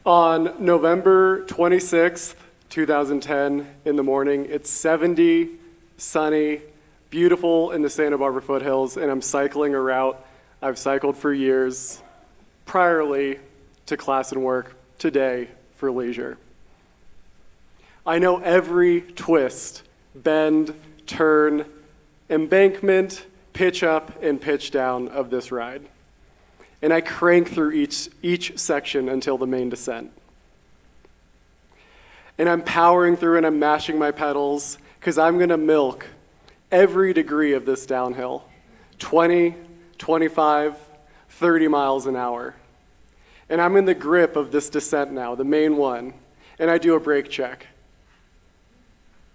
On November 26th, 2010, in the morning, it's 70, sunny, beautiful in the Santa Barbara foothills, and I'm cycling a route I've cycled for years, priorly to class and work, today for leisure. I know every twist, bend, turn, embankment, pitch up, and pitch down of this ride. And I crank through each section until the main descent. And I'm powering through and I'm mashing my pedals because I'm gonna milk every degree of this downhill, 20, 25, 30 miles an hour. And I'm in the grip of this descent now, the main one, and I do a brake check.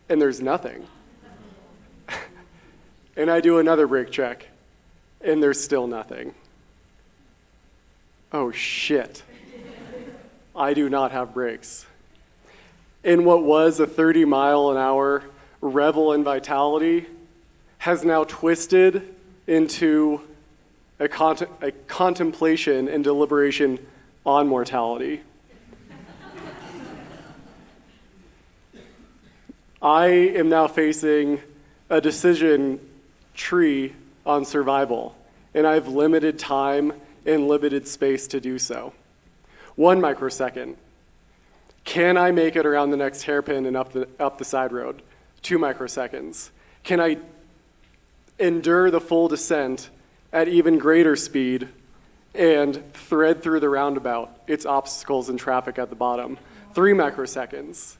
And there's nothing. And I do another brake check, and there's still nothing. Oh shit, I do not have brakes. In what was a 30-mile-an-hour revel in vitality has now twisted into a contemplation and deliberation on mortality. I am now facing a decision tree on survival, and I have limited time and limited space to do so. 1 microsecond. Can I make it around the next hairpin and up the side road? 2 microseconds. Can I endure the full descent at even greater speed and thread through the roundabout, its obstacles and traffic at the bottom? 3 microseconds.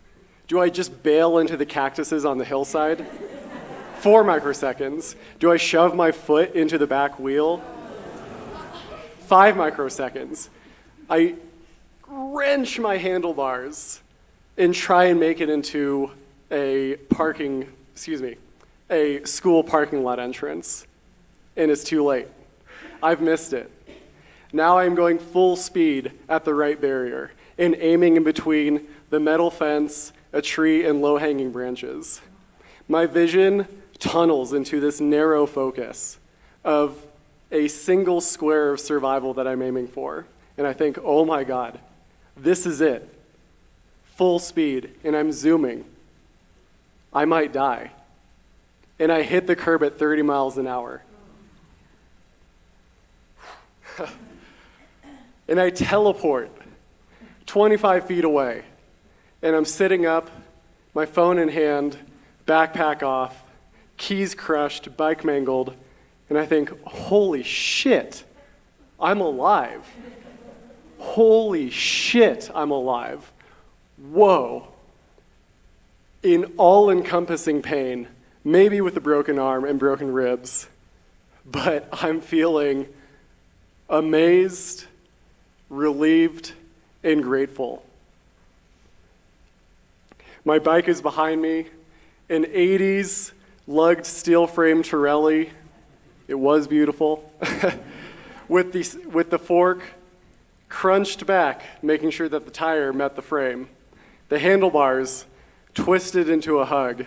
Do I just bail into the cactuses on the hillside? 4 microseconds. Do I shove my foot into the back wheel? 5 microseconds. I wrench my handlebars and try and make it into a school parking lot entrance, and it's too late. I've missed it. Now I'm going full speed at the right barrier and aiming in between the metal fence, a tree, and low-hanging branches. My vision tunnels into this narrow focus of a single square of survival that I'm aiming for. And I think, oh my God, this is it. Full speed, and I'm zooming. I might die. And I hit the curb at 30 miles an hour. And I teleport 25 feet away. And I'm sitting up, my phone in hand, backpack off, keys crushed, bike mangled, and I think, holy shit, I'm alive. Holy shit, I'm alive. Whoa. In all-encompassing pain, maybe with a broken arm and broken ribs, but I'm feeling amazed, relieved, and grateful. My bike is behind me, an 80s lugged steel-frame Torelli. It was beautiful. with the fork crunched back, making sure that the tire met the frame. The handlebars twisted into a hug.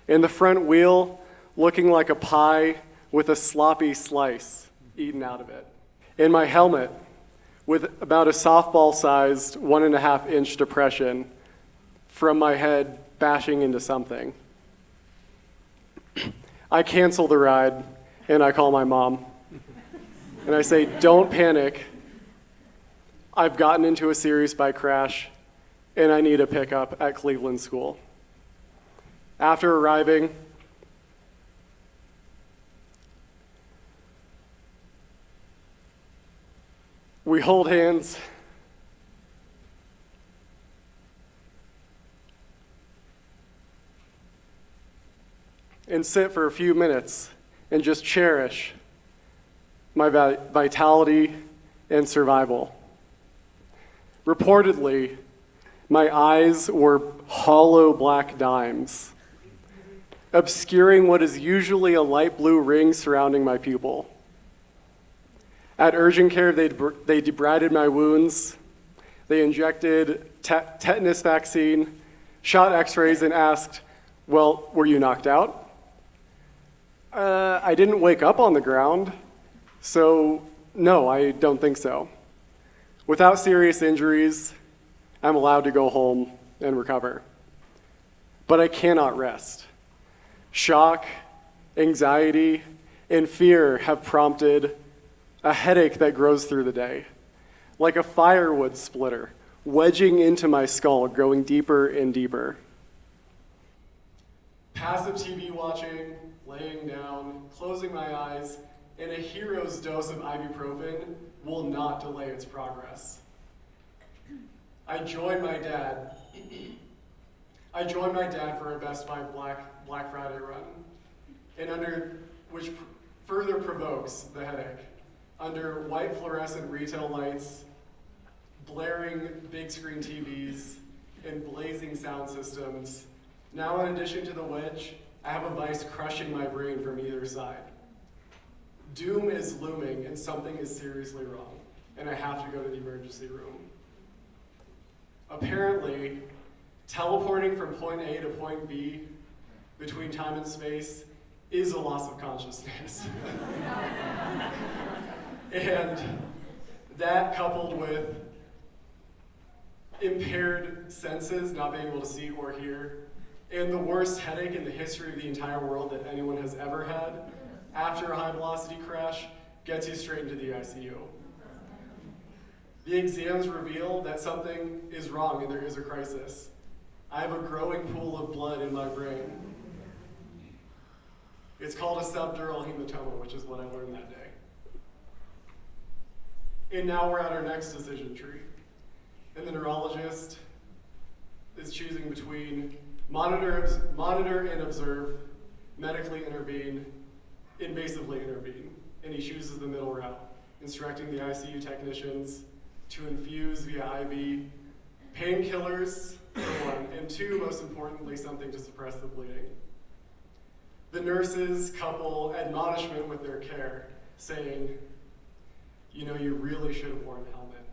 And the front wheel looking like a pie with a sloppy slice eaten out of it. And my helmet with about a softball-sized 1.5-inch depression from my head bashing into something. I cancel the ride, and I call my mom. And I say, don't panic. I've gotten into a serious bike crash, and I need a pickup at Cleveland School. After arriving, we hold hands. And sit for a few minutes and just cherish my vitality and survival. Reportedly, my eyes were hollow black dimes, obscuring what is usually a light blue ring surrounding my pupil. At urgent care, they debrided my wounds. They injected tetanus vaccine, shot x-rays, and asked, well, were you knocked out? I didn't wake up on the ground, so no, I don't think so. Without serious injuries, I'm allowed to go home and recover. But I cannot rest. Shock, anxiety, and fear have prompted a headache that grows through the day, like a firewood splitter, wedging into my skull, growing deeper and deeper. Passive TV watching, laying down, closing my eyes, and a hero's dose of ibuprofen will not delay its progress. I joined my dad for a Best Buy Black Friday run, which further provokes the headache. Under white fluorescent retail lights, blaring big screen TVs, and blazing sound systems, now in addition to the wedge, I have a vice crushing my brain from either side. Doom is looming and something is seriously wrong, and I have to go to the emergency room. Apparently, teleporting from point A to point B between time and space is a loss of consciousness. And that, coupled with impaired senses, not being able to see or hear, and the worst headache in the history of the entire world that anyone has ever had, after a high-velocity crash, gets you straight into the ICU. The exams reveal that something is wrong and there is a crisis. I have a growing pool of blood in my brain. It's called a subdural hematoma, which is what I learned that day. And now we're at our next decision tree. And the neurologist is choosing between monitor and observe, medically intervene, invasively intervene. And he chooses the middle route, instructing the ICU technicians to infuse via IV painkillers, for one, and two, most importantly, something to suppress the bleeding. The nurses couple admonishment with their care, saying, you really should have worn a helmet.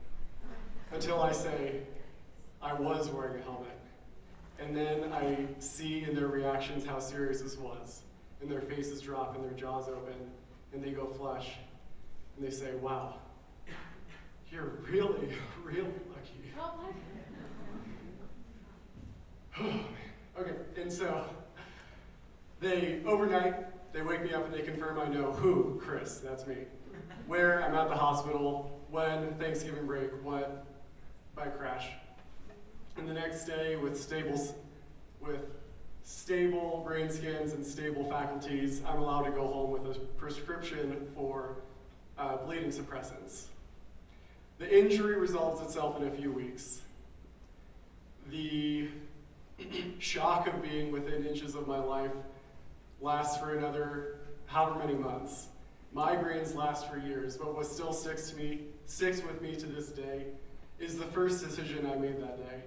Until I say, I was wearing a helmet. And then I see in their reactions how serious this was. And their faces drop and their jaws open, and they go flush. And they say, wow, you're really, really lucky. Okay, and so overnight, they wake me up and they confirm I know who, Chris, that's me. Where, I'm at the hospital. When, Thanksgiving break. What, by crash. And the next day, with stable brain scans and stable faculties, I'm allowed to go home with a prescription for bleeding suppressants. The injury resolves itself in a few weeks. The shock of being within inches of my life lasts for another however many months. Migraines last for years, but what still sticks with me to this day is the first decision I made that day.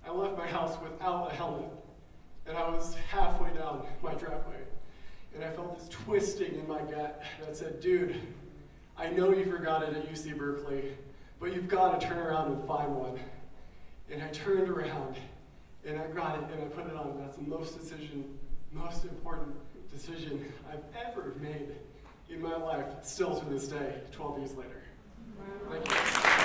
I left my house without a helmet, and I was halfway down my driveway, and I felt this twisting in my gut that said, dude, I know you forgot it at UC Berkeley, but you've got to turn around and find one. And I turned around, and I got it, and I put it on. That's the most important decision I've ever made in my life, still to this day, 12 years later. Wow. Thank you.